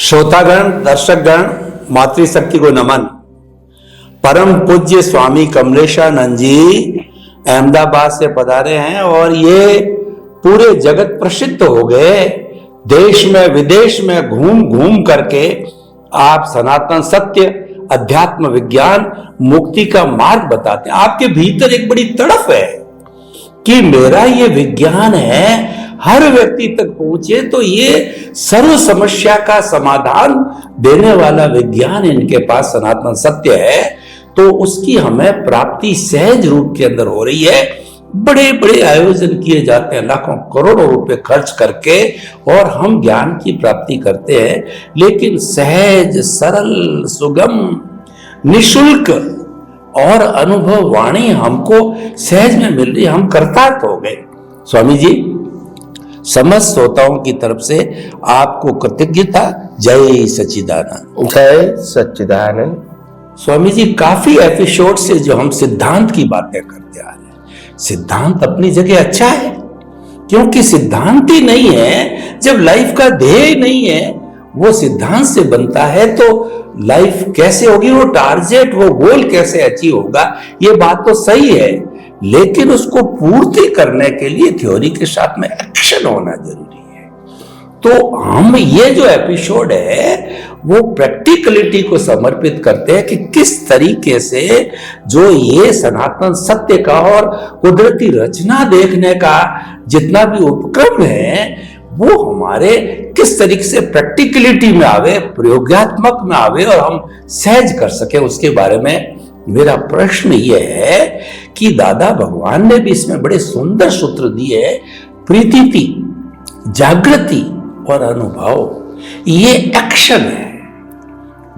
श्रोतागण, दर्शकगण, मातृशक्ति को नमन। परम पूज्य स्वामी कमलेशानंद जी अहमदाबाद से पधारे हैं और ये पूरे जगत प्रसिद्ध हो गए। देश में विदेश में घूम घूम करके आप सनातन सत्य, अध्यात्म विज्ञान, मुक्ति का मार्ग बताते हैं। आपके भीतर एक बड़ी तड़फ है कि मेरा ये विज्ञान है, हर व्यक्ति तक पहुंचे तो ये सर्व समस्या का समाधान देने वाला विज्ञान इनके पास सनातन सत्य है। तो उसकी हमें प्राप्ति सहज रूप के अंदर हो रही है। बड़े बड़े आयोजन किए जाते हैं, लाखों करोड़ों रुपए खर्च करके, और हम ज्ञान की प्राप्ति करते हैं, लेकिन सहज, सरल, सुगम, निशुल्क और अनुभव वाणी हमको सहज में मिल रही। हम कृतार्थ हो गए। स्वामी जी, समस्त श्रोताओं की तरफ से आपको कृतज्ञता। जय सच्चिदानंद। जय सच्चिदानंद। स्वामी जी, काफी एपिसोड से जो हम सिद्धांत की बातें करते आ रहे हैं, सिद्धांत अपनी जगह अच्छा है, क्योंकि सिद्धांत ही नहीं है, जब लाइफ का ध्येय नहीं है, वो सिद्धांत से बनता है, तो लाइफ कैसे होगी, वो टारगेट, वो गोल कैसे अचीव होगा। ये बात तो सही है, लेकिन उसको पूर्ति करने के लिए थ्योरी के साथ में एक्शन होना जरूरी है। तो हम ये जो एपिसोड है वो प्रैक्टिकलिटी को समर्पित करते हैं कि किस तरीके से जो ये सनातन सत्य का और कुदरती रचना देखने का जितना भी उपक्रम है, वो हमारे किस तरीके से प्रैक्टिकलिटी में आवे, प्रयोगात्मक में आवे और हम सहज कर सके, उसके बारे में मेरा प्रश्न यह है कि दादा भगवान ने भी इसमें बड़े सुंदर सूत्र दिए हैं। प्रीति, जागृति और अनुभव, ये एक्शन है,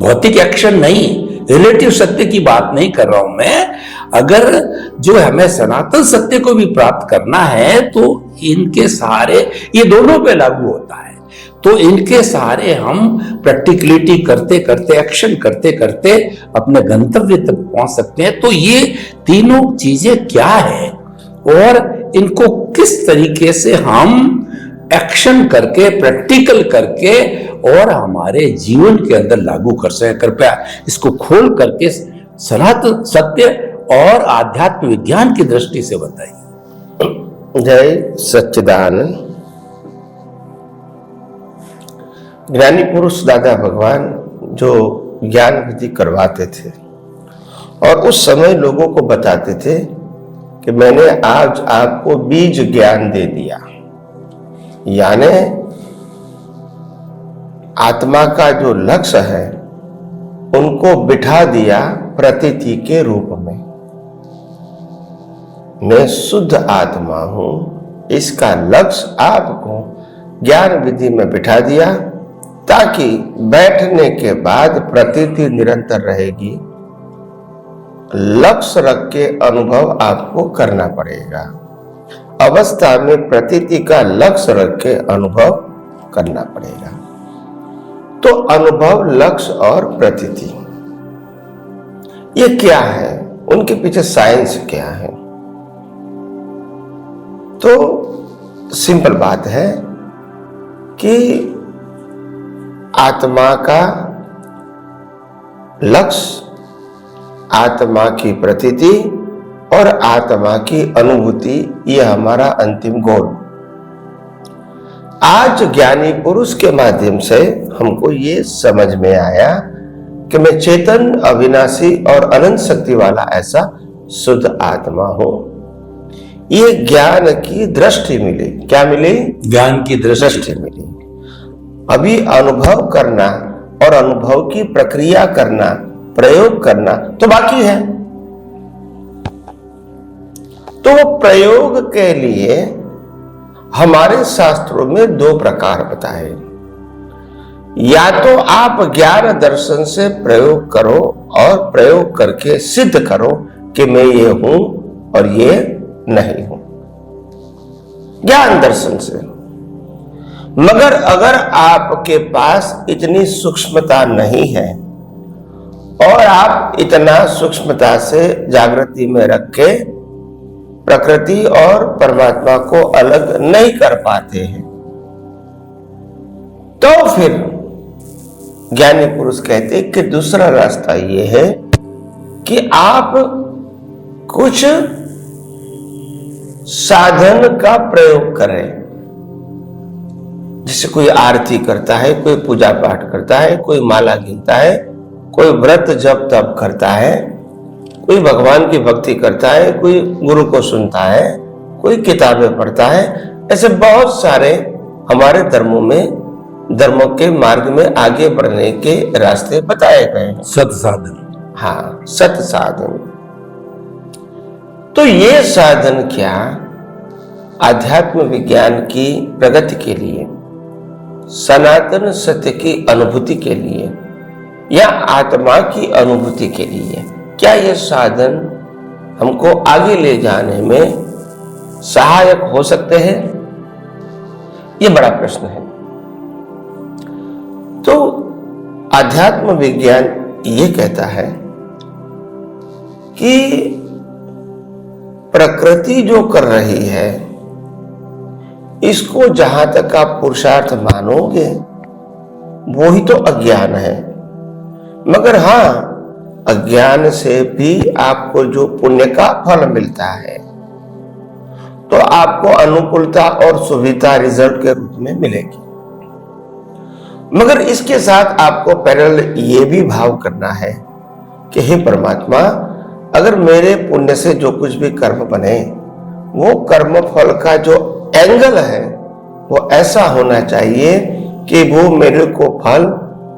भौतिक एक्शन नहीं, रिलेटिव सत्य की बात नहीं कर रहा हूं मैं। अगर जो हमें सनातन सत्य को भी प्राप्त करना है तो इनके सहारे, ये दोनों पे लागू होता है, तो इनके सहारे हम प्रैक्टिकलिटी करते करते, एक्शन करते करते अपने गंतव्य तक पहुंच सकते हैं। तो ये तीनों चीजें क्या है और इनको किस तरीके से हम एक्शन करके, प्रैक्टिकल करके और हमारे जीवन के अंदर लागू कर सके, कृपया इसको खोल करके सनातन सत्य और आध्यात्म विज्ञान की दृष्टि से बताइए। जय सच्चिदानंद। ज्ञानी पुरुष दादा भगवान जो ज्ञान विधि करवाते थे और उस समय लोगों को बताते थे कि मैंने आज आपको बीज ज्ञान दे दिया, यानी आत्मा का जो लक्ष्य है उनको बिठा दिया प्रतीति के रूप में। मैं शुद्ध आत्मा हूं, इसका लक्ष्य आपको ज्ञान विधि में बिठा दिया, ताकि बैठने के बाद प्रतीति निरंतर रहेगी। लक्ष्य रख के अनुभव आपको करना पड़ेगा। अवस्था में प्रतीति का लक्ष्य रख के अनुभव करना पड़ेगा। तो अनुभव, लक्ष्य और प्रतीति, ये क्या है, उनके पीछे साइंस क्या है? तो सिंपल बात है कि आत्मा का लक्ष्य, आत्मा की प्रतीति और आत्मा की अनुभूति, यह हमारा अंतिम गोल। आज ज्ञानी पुरुष के माध्यम से हमको ये समझ में आया कि मैं चेतन, अविनाशी और अनंत शक्ति वाला ऐसा शुद्ध आत्मा हूं। ये ज्ञान की दृष्टि मिली। क्या मिली? ज्ञान की दृष्टि मिली। अभी अनुभव करना और अनुभव की प्रक्रिया करना, प्रयोग करना तो बाकी है। तो प्रयोग के लिए हमारे शास्त्रों में दो प्रकार बताए। या तो आप ज्ञान दर्शन से प्रयोग करो और प्रयोग करके सिद्ध करो कि मैं ये हूं और ये नहीं हूं, ज्ञान दर्शन से। मगर अगर आपके पास इतनी सूक्ष्मता नहीं है और आप इतना सूक्ष्मता से जागृति में रख के प्रकृति और परमात्मा को अलग नहीं कर पाते हैं, तो फिर ज्ञानी पुरुष कहते हैं कि दूसरा रास्ता ये है कि आप कुछ साधन का प्रयोग करें। जैसे कोई आरती करता है, कोई पूजा पाठ करता है, कोई माला गिनता है, कोई व्रत जप तप करता है, कोई भगवान की भक्ति करता है, कोई गुरु को सुनता है, कोई किताबें पढ़ता है। ऐसे बहुत सारे हमारे धर्मों के मार्ग में आगे बढ़ने के रास्ते बताए गए हैं। सत साधन। हाँ, सत साधन। तो ये साधन क्या आध्यात्म विज्ञान की प्रगति के लिए, सनातन सत्य की अनुभूति के लिए या आत्मा की अनुभूति के लिए, क्या ये साधन हमको आगे ले जाने में सहायक हो सकते हैं? ये बड़ा प्रश्न है। तो आध्यात्म विज्ञान ये कहता है कि प्रकृति जो कर रही है इसको जहां तक आप पुरुषार्थ मानोगे वो ही तो अज्ञान है। मगर हां, अज्ञान से भी आपको जो पुण्य का फल मिलता है तो आपको अनुकूलता और सुविधा रिजल्ट के रूप में मिलेगी। मगर इसके साथ आपको पैरेलल ये भी भाव करना है कि हे परमात्मा, अगर मेरे पुण्य से जो कुछ भी कर्म बने वो कर्म फल का जो एंगल है वो ऐसा होना चाहिए कि वो मेरे को फल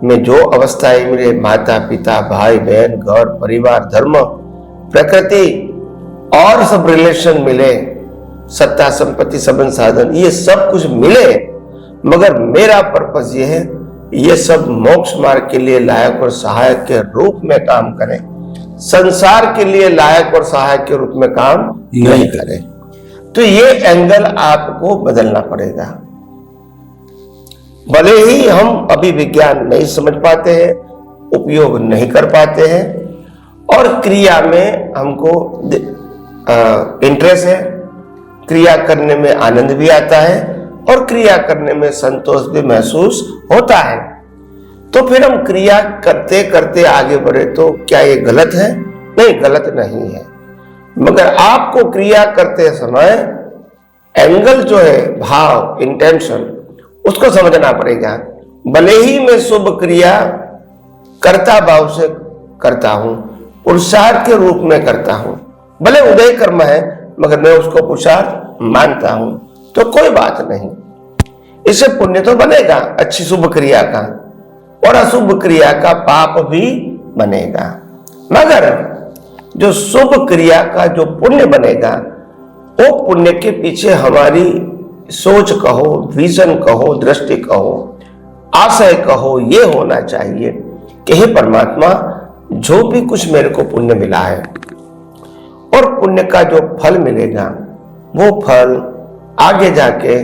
में जो अवस्थाएं मिले, माता पिता भाई बहन घर परिवार धर्म प्रकृति और सब रिलेशन मिले, सत्ता संपत्ति संबंध साधन ये सब कुछ मिले, मगर मेरा पर्पस ये है ये सब मोक्ष मार्ग के लिए लायक और सहायक के रूप में काम करें, संसार के लिए लायक और सहायक के रूप में काम नहीं करें। तो ये एंगल आपको बदलना पड़ेगा। भले ही हम अभी विज्ञान नहीं समझ पाते हैं, उपयोग नहीं कर पाते हैं और क्रिया में हमको इंटरेस्ट है, क्रिया करने में आनंद भी आता है और क्रिया करने में संतोष भी महसूस होता है। तो फिर हम क्रिया करते करते आगे बढ़े तो क्या ये गलत है? नहीं, गलत नहीं है। मगर आपको क्रिया करते समय एंगल जो है, भाव, इंटेंशन, उसको समझना पड़ेगा। भले ही मैं शुभ क्रिया कर्ता भाव से करता हूं, पुरुषार्थ के रूप में करता हूं, भले उदय कर्म है मगर मैं उसको पुरुषार्थ मानता हूं, तो कोई बात नहीं, इससे पुण्य तो बनेगा अच्छी शुभ क्रिया का, और अशुभ क्रिया का पाप भी बनेगा। मगर जो शुभ क्रिया का जो पुण्य बनेगा वो पुण्य के पीछे हमारी सोच कहो, विजन कहो, दृष्टि कहो, आशय कहो, ये होना चाहिए कि हे परमात्मा, जो भी कुछ मेरे को पुण्य मिला है और पुण्य का जो फल मिलेगा वो फल आगे जाके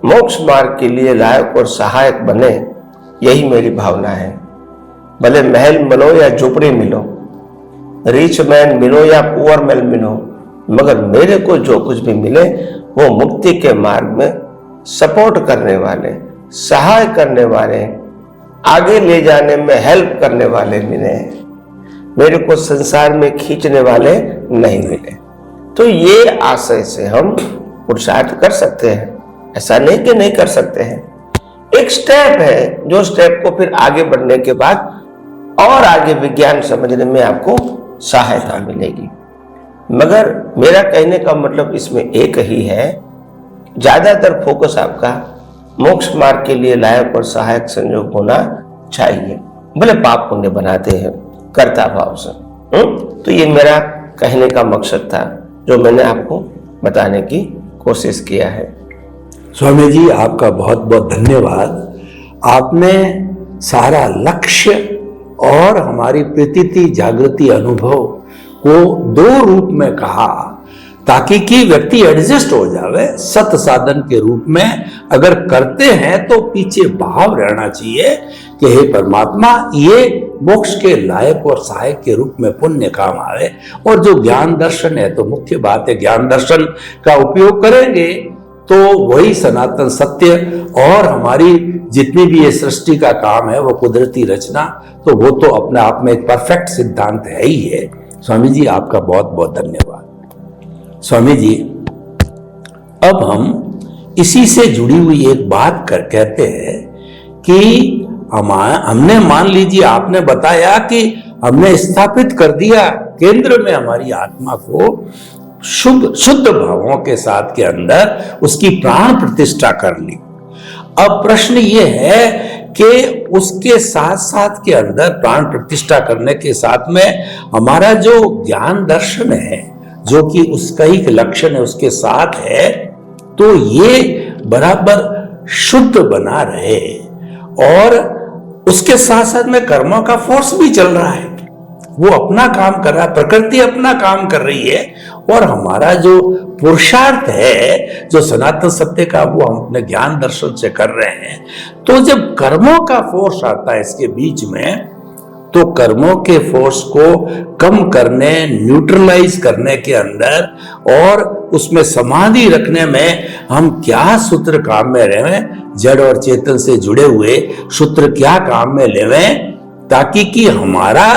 मोक्ष मार्ग के लिए लायक और सहायक बने, यही मेरी भावना है। भले महल मिलो या झोपड़ी मिलो, रिच मैन मिलो या पुअर मैन मिलो, मगर मेरे को जो कुछ भी मिले वो मुक्ति के मार्ग में सपोर्ट करने वाले, सहाय करने वाले, आगे ले जाने में हेल्प करने वाले मिले, मेरे को संसार में खींचने वाले नहीं मिले। तो ये आशय से हम पुरुषार्थ कर सकते हैं, ऐसा नहीं कि नहीं कर सकते हैं। एक स्टेप है जो स्टेप को फिर आगे बढ़ने के बाद और आगे विज्ञान समझने में आपको सहायता मिलेगी। मगर मेरा कहने का मतलब इसमें एक ही है, ज्यादातर फोकस आपका मोक्ष मार्ग के लिए लायक और सहायक संयोग होना चाहिए, भले पाप पुण्य बनाते हैं कर्ता भाव से। तो ये मेरा कहने का मकसद था जो मैंने आपको बताने की कोशिश किया है। स्वामी जी, आपका बहुत बहुत धन्यवाद। आपने सारा लक्ष्य और हमारी प्रतीति जागृति अनुभव को दो रूप में कहा ताकि कि व्यक्ति एडजस्ट हो जावे। सत साधन के रूप में अगर करते हैं तो पीछे भाव रहना चाहिए कि हे परमात्मा, ये मोक्ष के लायक और सहायक के रूप में पुण्य काम आवे। और जो ज्ञान दर्शन है तो मुख्य बात है ज्ञान दर्शन का उपयोग करेंगे तो वही सनातन सत्य और हमारी जितनी भी ये सृष्टि का काम है वो कुदरती रचना, तो वो तो अपने आप में एक परफेक्ट सिद्धांत है ही है। स्वामी जी आपका बहुत बहुत धन्यवाद। स्वामी जी अब हम इसी से जुड़ी हुई एक बात कहते हैं कि हमने मान लीजिए आपने बताया कि हमने स्थापित कर दिया केंद्र में हमारी आत्मा को शुद्ध भावों के साथ के अंदर उसकी प्राण प्रतिष्ठा कर ली। अब प्रश्न ये है कि उसके साथ साथ के अंदर प्राण प्रतिष्ठा करने के साथ में हमारा जो ज्ञान दर्शन है जो कि उसका ही लक्षण है उसके साथ है, तो ये बराबर शुद्ध बना रहे और उसके साथ साथ में कर्मों का फोर्स भी चल रहा है, वो अपना काम कर रहा है, प्रकृति अपना काम कर रही है और हमारा जो पुरुषार्थ है जो सनातन सत्य का वो हम अपने ज्ञान दर्शन से कर रहे हैं। तो जब कर्मों का फोर्स आता है इसके बीच में, तो कर्मों के फोर्स को कम करने, न्यूट्रलाइज करने के अंदर और उसमें समाधि रखने में हम क्या सूत्र काम में लेवें, जड़ और चेतन से जुड़े हुए सूत्र क्या काम में लेवें, ताकि कि हमारा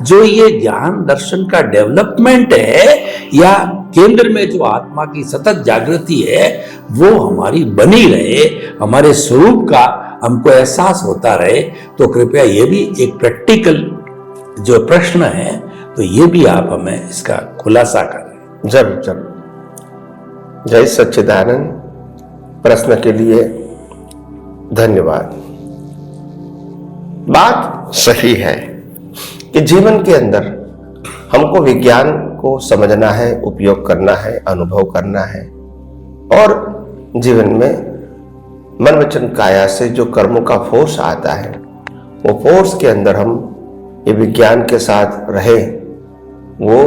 जो ये ज्ञान दर्शन का डेवलपमेंट है या केंद्र में जो आत्मा की सतत जागृति है वो हमारी बनी रहे, हमारे स्वरूप का हमको एहसास होता रहे। तो कृपया ये भी एक प्रैक्टिकल जो प्रश्न है तो ये भी आप हमें इसका खुलासा करें। जरूर जरूर। जय सच्चिदानंद। प्रश्न के लिए धन्यवाद। बात सही है कि जीवन के अंदर हमको विज्ञान को समझना है, उपयोग करना है, अनुभव करना है और जीवन में मन वचन काया से जो कर्मों का फोर्स आता है वो फोर्स के अंदर हम ये विज्ञान के साथ रहे वो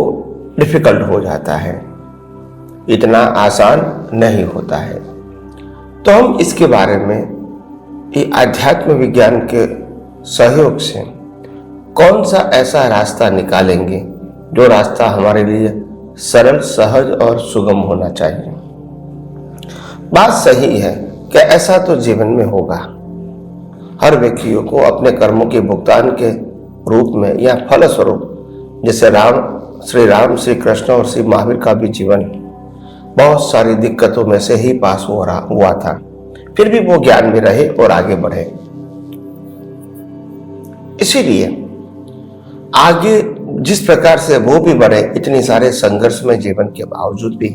डिफिकल्ट हो जाता है, इतना आसान नहीं होता है। तो हम इसके बारे में ये आध्यात्म विज्ञान के सहयोग से कौन सा ऐसा रास्ता निकालेंगे जो रास्ता हमारे लिए सरल, सहज और सुगम होना चाहिए। बात सही है कि ऐसा तो जीवन में होगा। हर व्यक्तियों को अपने कर्मों के भुगतान के रूप में या फल स्वरूप, जैसे श्री राम, श्री कृष्ण और श्री महावीर का भी जीवन बहुत सारी दिक्कतों में से ही पास हुआ था, फिर भी वो ज्ञान में रहे और आगे बढ़े। इसीलिए आगे जिस प्रकार से वो भी बढ़े, इतनी सारे संघर्ष में जीवन के बावजूद भी,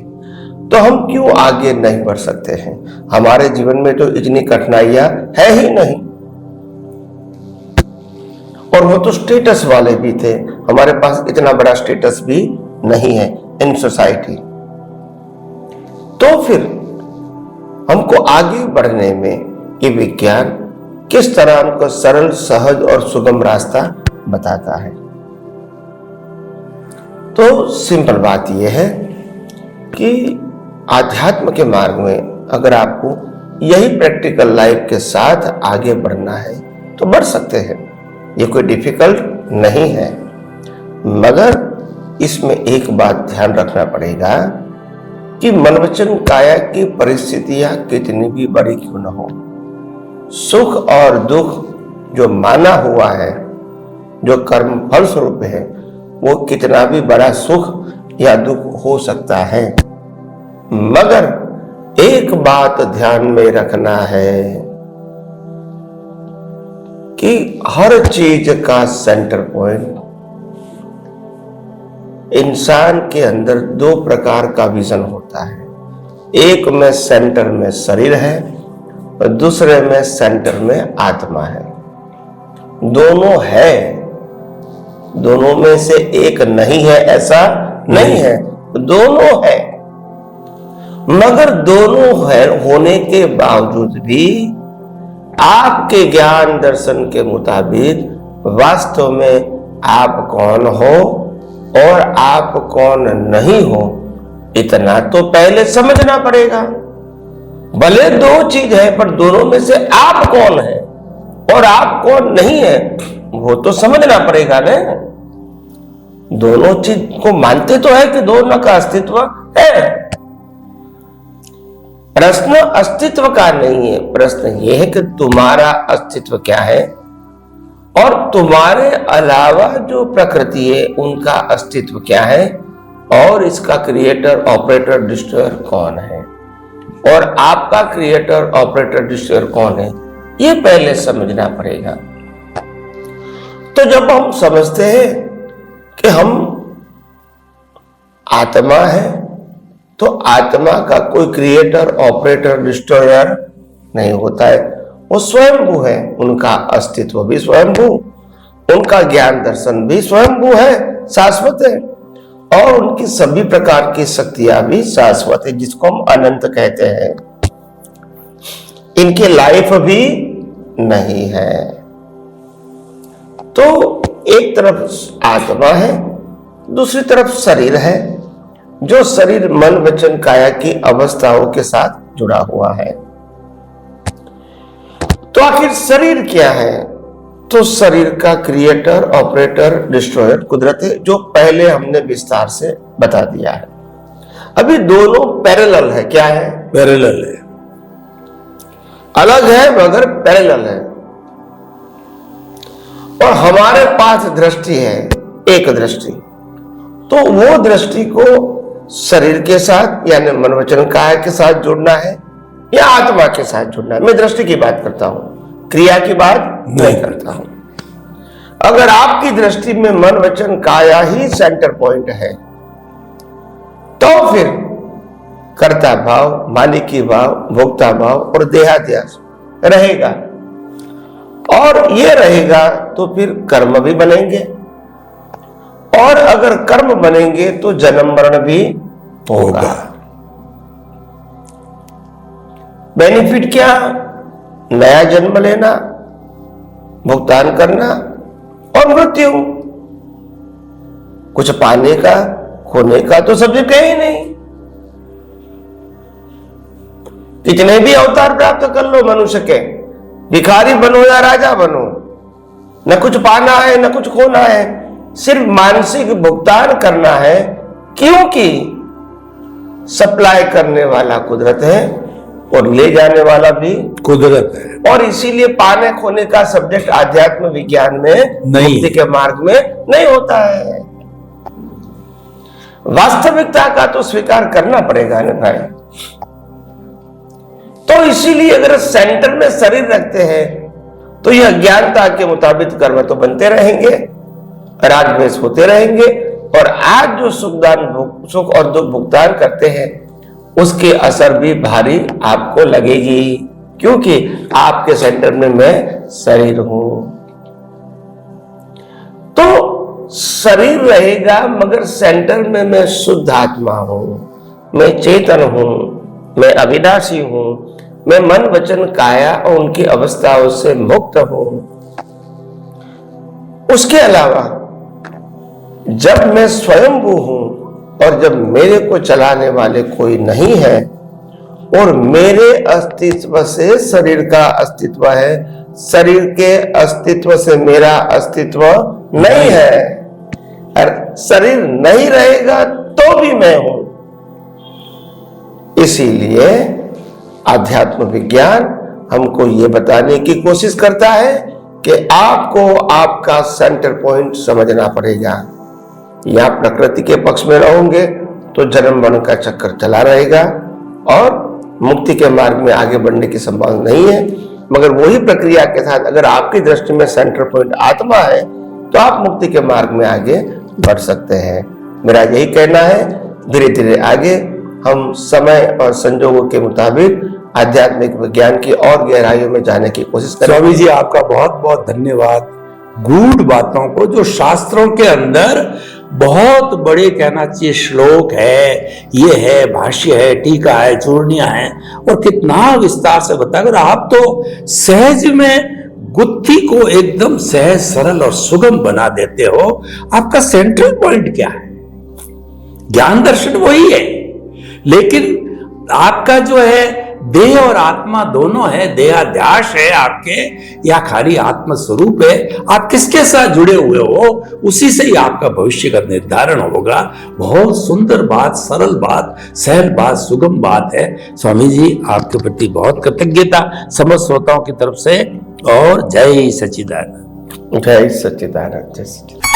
तो हम क्यों आगे नहीं बढ़ सकते हैं? हमारे जीवन में तो इतनी कठिनाइयां है ही नहीं, और वो तो स्टेटस वाले भी थे, हमारे पास इतना बड़ा स्टेटस भी नहीं है इन सोसाइटी। तो फिर हमको आगे बढ़ने में ये विज्ञान किस तरह हमको सरल, सहज और सुगम रास्ता बताता है। तो सिंपल बात यह है कि आध्यात्म के मार्ग में अगर आपको यही प्रैक्टिकल लाइफ के साथ आगे बढ़ना है तो बढ़ सकते हैं, ये कोई डिफिकल्ट नहीं है। मगर इसमें एक बात ध्यान रखना पड़ेगा कि मन वचन काया की परिस्थितियां कितनी भी बड़ी क्यों न हो, सुख और दुख जो माना हुआ है, जो कर्म फल स्वरूप है, वो कितना भी बड़ा सुख या दुख हो सकता है। मगर एक बात ध्यान में रखना है कि हर चीज का सेंटर पॉइंट, इंसान के अंदर दो प्रकार का विजन होता है। एक में सेंटर में शरीर है और दूसरे में सेंटर में आत्मा है। दोनों है, दोनों में से एक नहीं है ऐसा नहीं है, दोनों है। मगर दोनों है होने के बावजूद भी आपके ज्ञान दर्शन के मुताबिक वास्तव में आप कौन हो और आप कौन नहीं हो, इतना तो पहले समझना पड़ेगा। भले दो चीज है पर दोनों में से आप कौन है और आप कौन नहीं है वो तो समझना पड़ेगा ना। दोनों चीज को मानते तो है कि दोनों का अस्तित्व है, प्रश्न अस्तित्व का नहीं है, प्रश्न यह है कि तुम्हारा अस्तित्व क्या है और तुम्हारे अलावा जो प्रकृति है उनका अस्तित्व क्या है और इसका क्रिएटर ऑपरेटर डिस्ट्रॉयर कौन है और आपका क्रिएटर ऑपरेटर डिस्ट्रॉयर कौन है, ये पहले समझना पड़ेगा। तो जब हम समझते हैं कि हम आत्मा है तो आत्मा का कोई क्रिएटर ऑपरेटर डिस्ट्रॉयर नहीं होता है, वो स्वयंभू है, उनका अस्तित्व भी स्वयंभू, उनका ज्ञान दर्शन भी स्वयंभू है, शाश्वत है, और उनकी सभी प्रकार की शक्तियां भी शाश्वत है, जिसको हम अनंत कहते हैं। इनकी लाइफ भी नहीं है। तो एक तरफ आत्मा है, दूसरी तरफ शरीर है, जो शरीर मन वचन काया की अवस्थाओं के साथ जुड़ा हुआ है। तो आखिर शरीर क्या है? तो शरीर का क्रिएटर ऑपरेटर डिस्ट्रॉयर कुदरत है, जो पहले हमने विस्तार से बता दिया है। अभी दोनों पैरेलल है। क्या है? पैरेलल है, अलग है मगर पैरेलल है। और हमारे पास दृष्टि है, एक दृष्टि, तो वो दृष्टि को शरीर के साथ यानी मन वचन काया के साथ जोड़ना है या आत्मा के साथ जुड़ना है। मैं दृष्टि की बात करता हूं, क्रिया की बात नहीं करता हूं। अगर आपकी दृष्टि में मन वचन काया ही सेंटर पॉइंट है तो फिर कर्ता भाव, मालिकी भाव, भोक्ता भाव और देहाध्यास रहेगा, और ये रहेगा तो फिर कर्म भी बनेंगे, और अगर कर्म बनेंगे तो जन्म मरण भी होगा। बेनिफिट क्या? नया जन्म लेना, भुगतान करना और मृत्यु। कुछ पाने का, खोने का तो सब जगह ही नहीं। कितने भी अवतार प्राप्त कर लो मनुष्य के, भिखारी बनो या राजा बनो, न कुछ पाना है न कुछ खोना है, सिर्फ मानसिक भुगतान करना है, क्योंकि सप्लाई करने वाला कुदरत है और ले जाने वाला भी कुदरत है। और इसीलिए पाने खोने का सब्जेक्ट आध्यात्म विज्ञान में, मुक्ति के मार्ग में नहीं होता है। वास्तविकता का तो स्वीकार करना पड़ेगा ना भाई। तो इसीलिए अगर सेंटर में शरीर रखते हैं तो यह अज्ञानता के मुताबिक कर्म तो बनते रहेंगे, राग द्वेष होते रहेंगे, और आज जो सुख और दुख भुगतान करते हैं उसके असर भी भारी आपको लगेगी, क्योंकि आपके सेंटर में मैं शरीर हूं। तो शरीर रहेगा मगर सेंटर में मैं शुद्ध आत्मा हूं, मैं चेतन हूं, मैं अविनाशी हूं, मैं मन वचन काया और उनकी अवस्थाओं से मुक्त हूं। उसके अलावा जब मैं स्वयंभू हूं और जब मेरे को चलाने वाले कोई नहीं है और मेरे अस्तित्व से शरीर का अस्तित्व है, शरीर के अस्तित्व से मेरा अस्तित्व नहीं है, और शरीर नहीं रहेगा तो भी मैं हूं। इसीलिए आध्यात्म विज्ञान हमको ये बताने की कोशिश करता है कि आपको आपका सेंटर पॉइंट समझना पड़ेगा। या प्रकृति के पक्ष में रहोगे तो जन्म मरण का चक्कर चला रहेगा और मुक्ति के मार्ग में आगे बढ़ने की संभावना नहीं है। मगर वही प्रक्रिया के साथ अगर आपकी दृष्टि में सेंटर पॉइंट आत्मा है तो आप मुक्ति के मार्ग में आगे बढ़ सकते हैं। मेरा यही कहना है, धीरे धीरे आगे हम समय और संजोगों के मुताबिक आध्यात्मिक विज्ञान की और गहराइयों में जाने की कोशिश करें। स्वामी जी, आपका बहुत बहुत धन्यवाद। गूढ़ बातों को जो शास्त्रों के अंदर बहुत बड़े कहना चाहिए श्लोक है, ये है, भाष्य है, टीका है, चूर्णियां है, और कितना विस्तार से बताकर आप तो सहज में गुत्थी को एकदम सहज सरल और सुगम बना देते हो। आपका सेंट्रल पॉइंट क्या है? ज्ञान दर्शन वही है, लेकिन आपका जो है देह और आत्मा दोनों है, देहाध्यास है आपके या खाली आत्म स्वरूप है, आप किसके साथ जुड़े हुए हो, उसी से ही आपका भविष्य का निर्धारण होगा। बहुत सुंदर बात, सरल बात, सहल बात, सुगम बात है। स्वामी जी आपके प्रति बहुत कृतज्ञता समस्त श्रोताओं की तरफ से, और जय सच्चिदानंद। जय सच्चिदानंद, जय सच्चिदानंद।